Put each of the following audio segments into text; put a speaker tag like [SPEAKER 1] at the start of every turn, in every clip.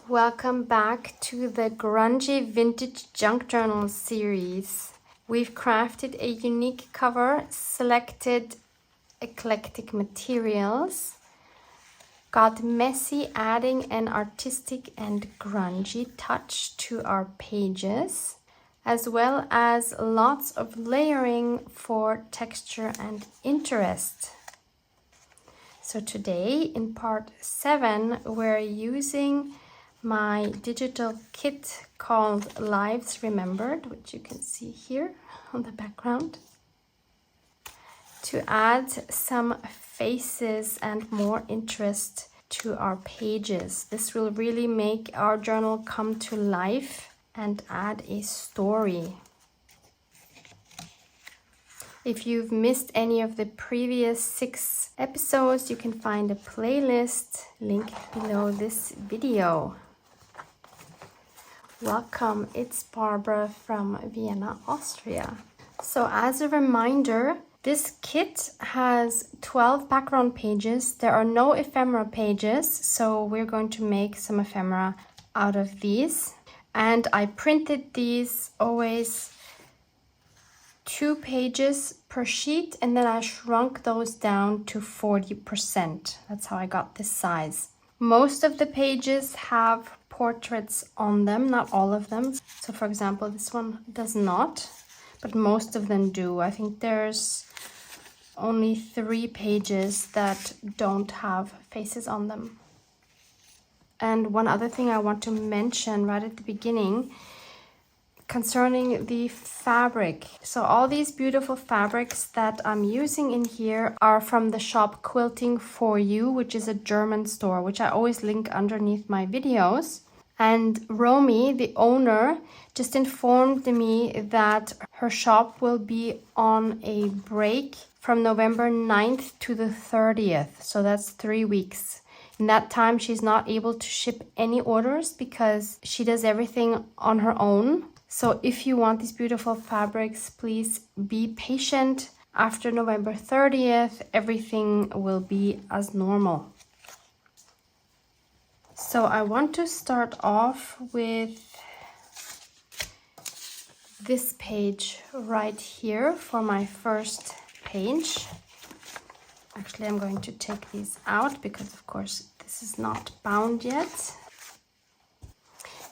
[SPEAKER 1] Welcome back to the Grungy Vintage Junk Journal series. We've crafted a unique cover, selected eclectic materials, got messy, adding an artistic and grungy touch to our pages, as well as lots of layering for texture and interest. So today in part 7, we're using my digital kit called Lives Remembered, which you can see here on the background, to add some faces and more interest to our pages. This will really make our journal come to life and add a story. If you've missed any of the previous 6 episodes, you can find a playlist link below this video. Welcome, it's Barbara from Vienna, Austria. So as a reminder, this kit has 12 background pages. There are no ephemera pages, so we're going to make some ephemera out of these. And I printed these always 2 pages per sheet, and then I shrunk those down to 40%. That's how I got this size. Most of the pages have portraits on them, not all of them. So for example, this one does not, but most of them do. I think there's only 3 pages that don't have faces on them. And one other thing I want to mention right at the beginning concerning the fabric. So all these beautiful fabrics that I'm using in here are from the shop Quilting For You, which is a German store, which I always link underneath my videos. And Romy, the owner, just informed me that her shop will be on a break from November 9th to the 30th. So that's 3 weeks. In that time, she's not able to ship any orders because she does everything on her own. So if you want these beautiful fabrics, please be patient. After November 30th, everything will be as normal. So I want to start off with this page right here for my first page. Actually, I'm going to take these out because, of course, this is not bound yet.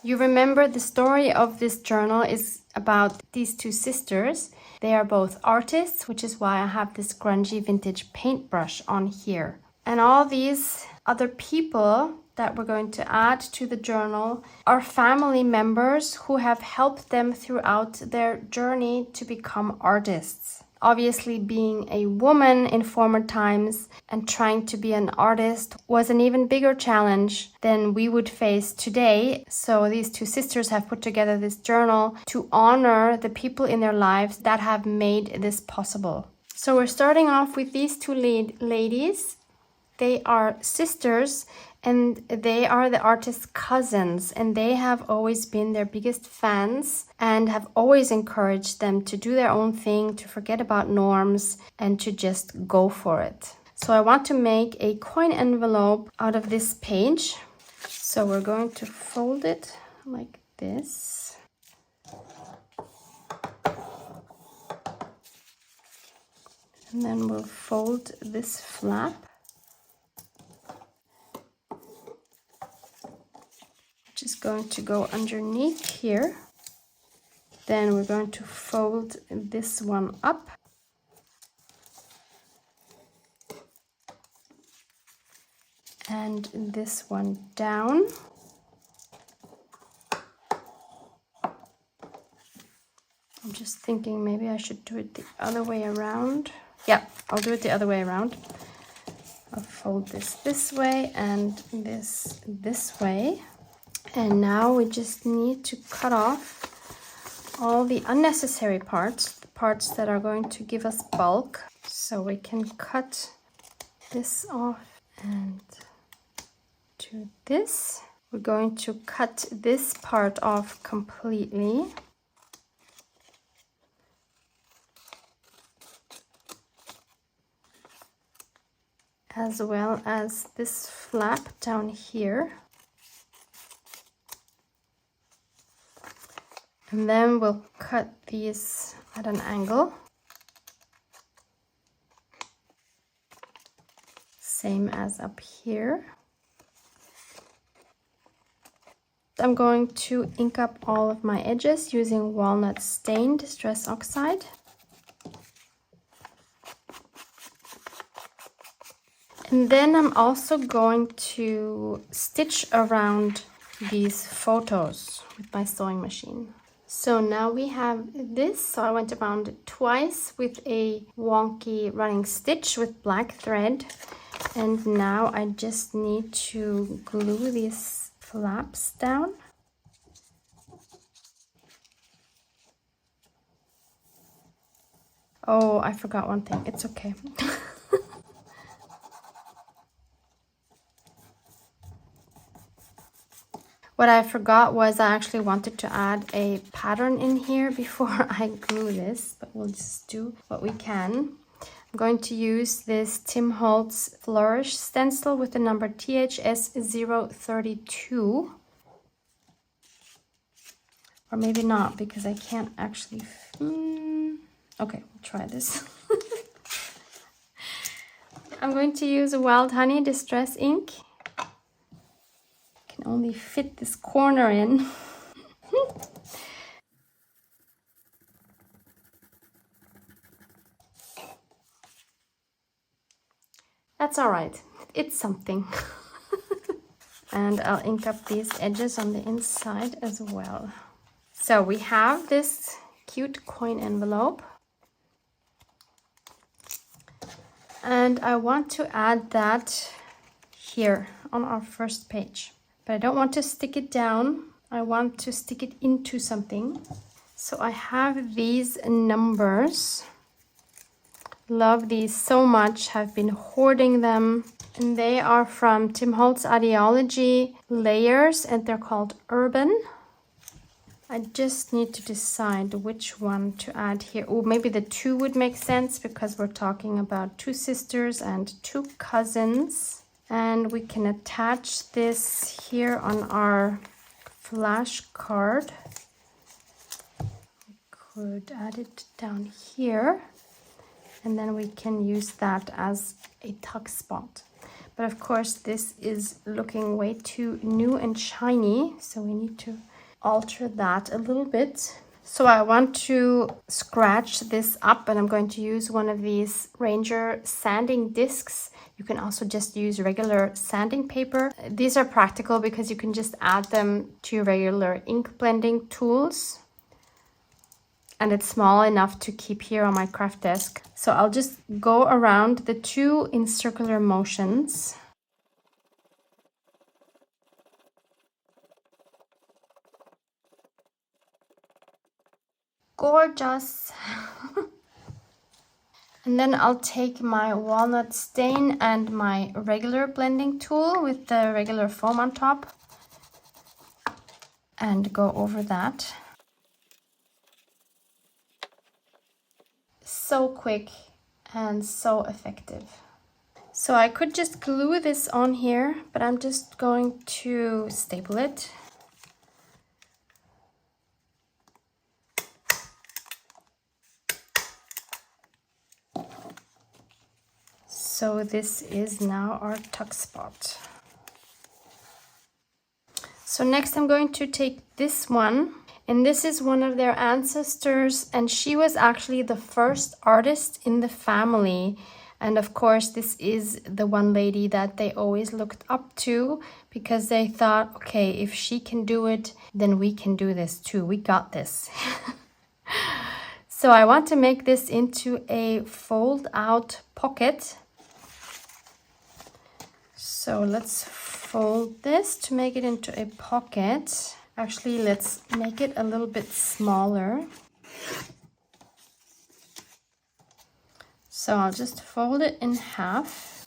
[SPEAKER 1] You remember the story of this journal is about these 2 sisters. They are both artists, which is why I have this grungy vintage paintbrush on here. And all these other people that we're going to add to the journal are family members who have helped them throughout their journey to become artists. Obviously, being a woman in former times and trying to be an artist was an even bigger challenge than we would face today. So these 2 sisters have put together this journal to honor the people in their lives that have made this possible. So we're starting off with these 2 ladies. They are sisters and they are the artist's cousins, and they have always been their biggest fans and have always encouraged them to do their own thing, to forget about norms and to just go for it. So I want to make a coin envelope out of this page. So we're going to fold it like this. And then we'll fold this flap. Which is going to go underneath here. Then we're going to fold this one up. And this one down. I'm just thinking maybe I should do it the other way around. Yeah, I'll do it the other way around. I'll fold this way and this way. And now we just need to cut off all the unnecessary parts, the parts that are going to give us bulk. So we can cut this off and do this. We're going to cut this part off completely. As well as this flap down here. And then we'll cut these at an angle. Same as up here. I'm going to ink up all of my edges using walnut stain Distress Oxide. And then I'm also going to stitch around these photos with my sewing machine. So now we have this. So I went around it twice with a wonky running stitch with black thread. And now I just need to glue these flaps down. Oh, I forgot one thing. It's okay. What I forgot was I actually wanted to add a pattern in here before I glue this, but we'll just do what we can. I'm going to use this Tim Holtz Flourish stencil with the number THS032. Or maybe not, because I can't actually... Okay, we'll try this. I'm going to use Wild Honey Distress ink. Can only fit this corner in. That's all right. It's something. And I'll ink up these edges on the inside as well. So we have this cute coin envelope. And I want to add that here on our first page. But I don't want to stick it down. I want to stick it into something. So I have these numbers. Love these so much. Have been hoarding them. And they are from Tim Holtz Ideology Layers, and they're called Urban. I just need to decide which one to add here. Oh, maybe the 2 would make sense because we're talking about 2 sisters and 2 cousins. And we can attach this here on our flashcard. We could add it down here. And then we can use that as a tuck spot. But of course, this is looking way too new and shiny. So we need to alter that a little bit. So I want to scratch this up, and I'm going to use one of these Ranger sanding discs. You can also just use regular sanding paper. These are practical because you can just add them to your regular ink blending tools. And it's small enough to keep here on my craft desk. So I'll just go around the 2 in circular motions. Gorgeous. And then I'll take my walnut stain and my regular blending tool with the regular foam on top and go over that. So quick and so effective. So I could just glue this on here, but I'm just going to staple it. So this is now our tuck spot. So next I'm going to take this one, and this is one of their ancestors, and she was actually the first artist in the family. And of course, this is the one lady that they always looked up to because they thought, okay, if she can do it, then we can do this too. We got this. So I want to make this into a fold out pocket. So let's fold this to make it into a pocket. Actually, let's make it a little bit smaller. So I'll just fold it in half.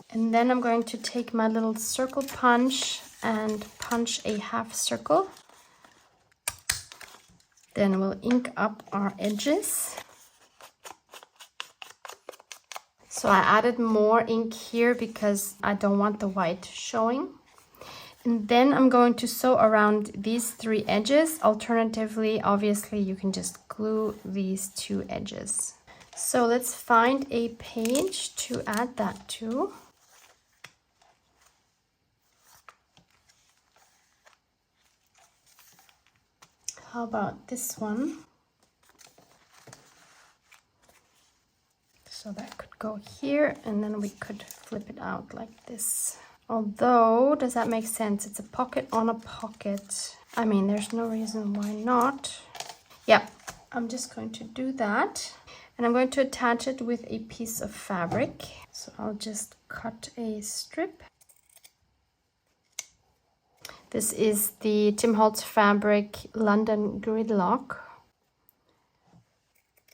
[SPEAKER 1] And then I'm going to take my little circle punch and punch a half circle. Then we'll ink up our edges. So I added more ink here because I don't want the white showing. And then I'm going to sew around these 3 edges. Alternatively, obviously, you can just glue these 2 edges. So let's find a page to add that to. How about this one? So that could go here, and then we could flip it out like this. Although, does that make sense? It's a pocket on a pocket. I mean, there's no reason why not. Yep, I'm just going to do that. And I'm going to attach it with a piece of fabric. So I'll just cut a strip. This is the Tim Holtz fabric London Gridlock.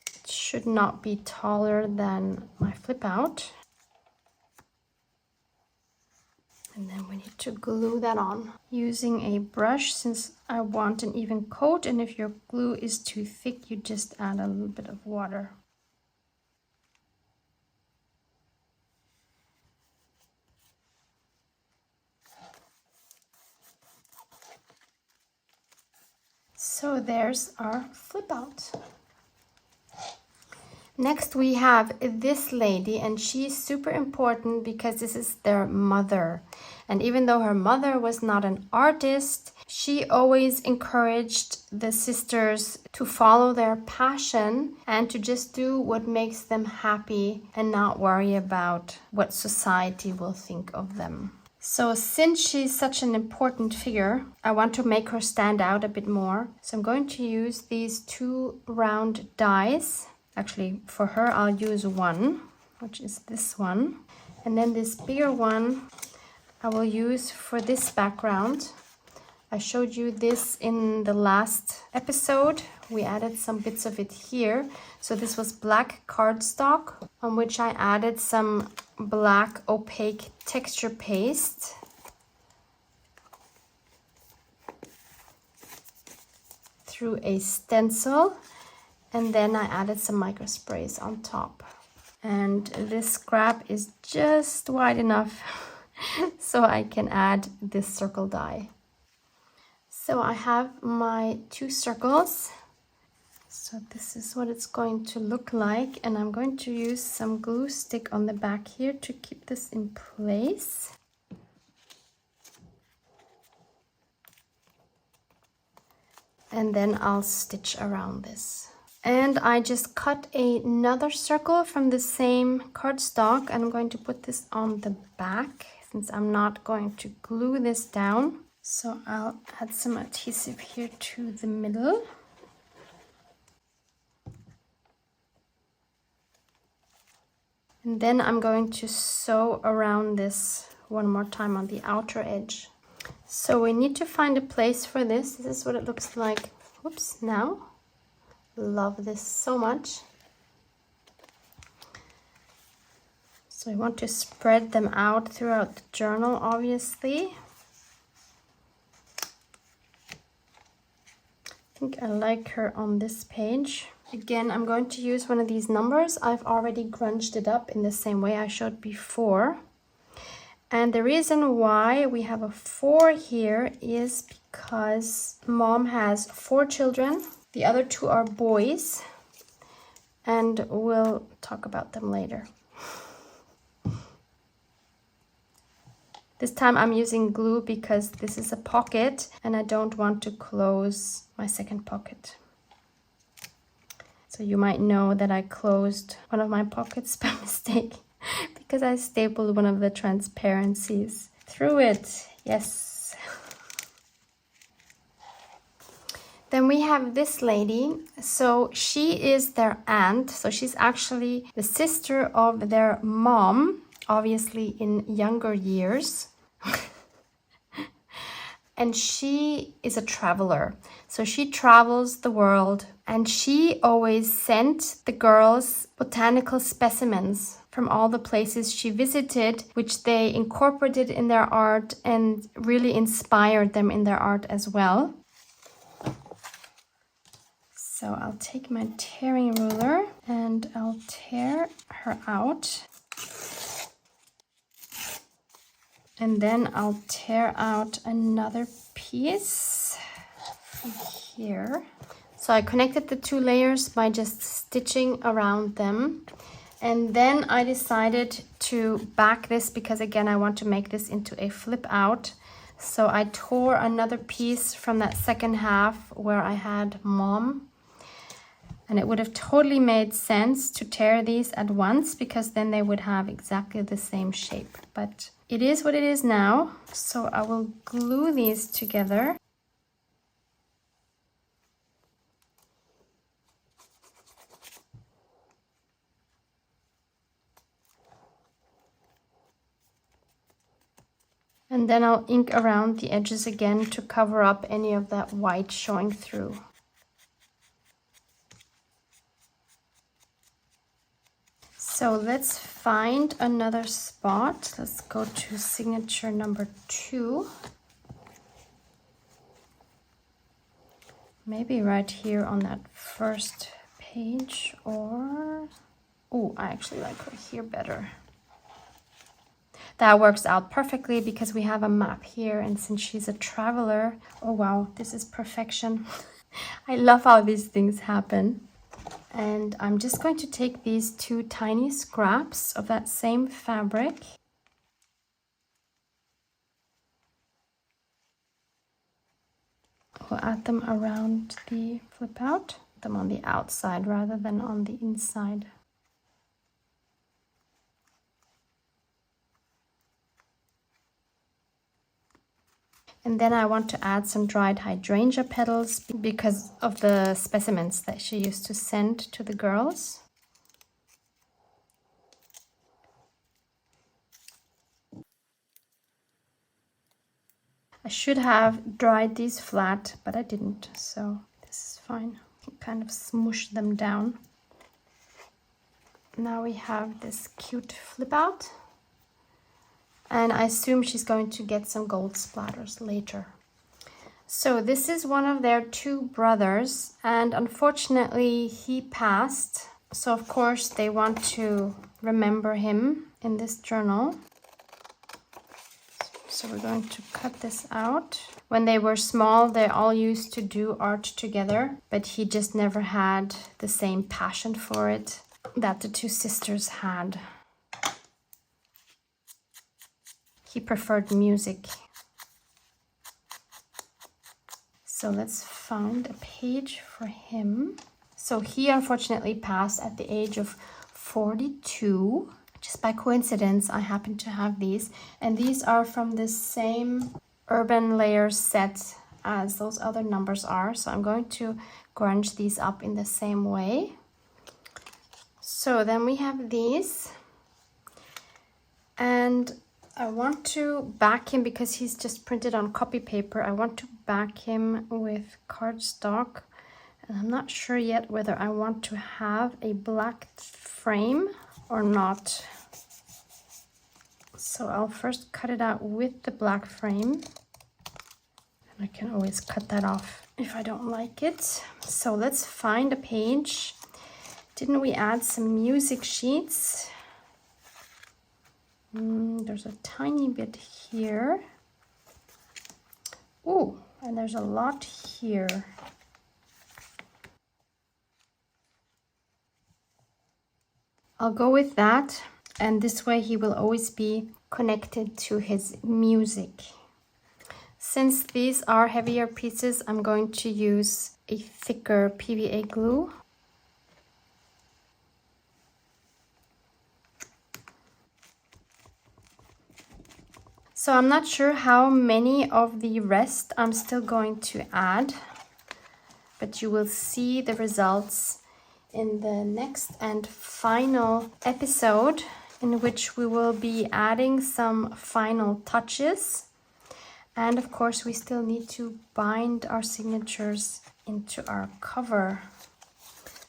[SPEAKER 1] It should not be taller than my flip out. And then we need to glue that on using a brush, since I want an even coat, and if your glue is too thick, you just add a little bit of water. So there's our flip out. Next we have this lady, and she's super important because this is their mother. And even though her mother was not an artist, she always encouraged the sisters to follow their passion and to just do what makes them happy and not worry about what society will think of them. So since she's such an important figure, I want to make her stand out a bit more. So I'm going to use these 2 round dies. Actually, for her, I'll use 1, which is this one. And then this bigger one, I will use for this background. I showed you this in the last episode. We added some bits of it here. So this was black cardstock on which I added some black opaque texture paste. Through a stencil. And then I added some micro sprays on top. And this scrap is just wide enough so I can add this circle die. So I have my 2 circles. So this is what it's going to look like. And I'm going to use some glue stick on the back here to keep this in place. And then I'll stitch around this. And I just cut another circle from the same cardstock, and I'm going to put this on the back since I'm not going to glue this down. So I'll add some adhesive here to the middle. And then I'm going to sew around this one more time on the outer edge. So we need to find a place for this. This is what it looks like. Whoops, now. Love this so much. So I want to spread them out throughout the journal, obviously. I think I like her on this page. Again, I'm going to use one of these numbers. I've already grunged it up in the same way I showed before. And the reason why we have a 4 here is because Mom has 4 children. The other 2 are boys, and we'll talk about them later. This time I'm using glue because this is a pocket and I don't want to close my second pocket. So you might know that I closed one of my pockets by mistake because I stapled one of the transparencies through it. Yes. Then we have this lady. So she is their aunt. So she's actually the sister of their mom, obviously in younger years. And she is a traveler. So she travels the world, and she always sent the girls botanical specimens from all the places she visited, which they incorporated in their art and really inspired them in their art as well. So I'll take my tearing ruler and I'll tear her out. And then I'll tear out another piece from here. So I connected the 2 layers by just stitching around them. And then I decided to back this because again, I want to make this into a flip out. So I tore another piece from that second half where I had mom. And it would have totally made sense to tear these at once because then they would have exactly the same shape. But it is what it is now. So I will glue these together. And then I'll ink around the edges again to cover up any of that white showing through. So let's find another spot. Let's go to signature number 2. Maybe right here on that first page, or... oh, I actually like her here better. That works out perfectly because we have a map here, and since she's a traveler, oh wow, this is perfection. I love how these things happen. And I'm just going to take these 2 tiny scraps of that same fabric. We'll add them around the flip out, them on the outside rather than on the inside. And then I want to add some dried hydrangea petals because of the specimens that she used to send to the girls. I should have dried these flat, but I didn't, so this is fine. I can kind of smoosh them down. Now we have this cute flip out. And I assume she's going to get some gold splatters later. So this is one of their 2 brothers, and unfortunately he passed. So of course they want to remember him in this journal. So we're going to cut this out. When they were small, they all used to do art together, but he just never had the same passion for it that the 2 sisters had. He preferred music. So let's find a page for him. So he unfortunately passed at the age of 42. Just by coincidence, I happen to have these. And these are from the same Urban Layers set as those other numbers are. So I'm going to grunge these up in the same way. So then we have these. And I want to back him because he's just printed on copy paper. I want to back him with cardstock. And I'm not sure yet whether I want to have a black frame or not. So I'll first cut it out with the black frame. And I can always cut that off if I don't like it. So let's find a page. Didn't we add some music sheets? There's a tiny bit here. Oh, and there's a lot here. I'll go with that, and this way he will always be connected to his music. Since these are heavier pieces, I'm going to use a thicker PVA glue. So I'm not sure how many of the rest I'm still going to add, but you will see the results in the next and final episode, in which we will be adding some final touches. And of course, we still need to bind our signatures into our cover.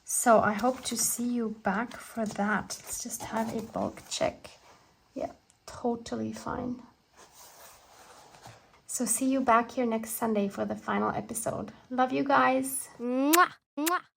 [SPEAKER 1] So I hope to see you back for that. Let's just have a bulk check. Yeah, totally fine. So see you back here next Sunday for the final episode. Love you guys. Mwah, mwah.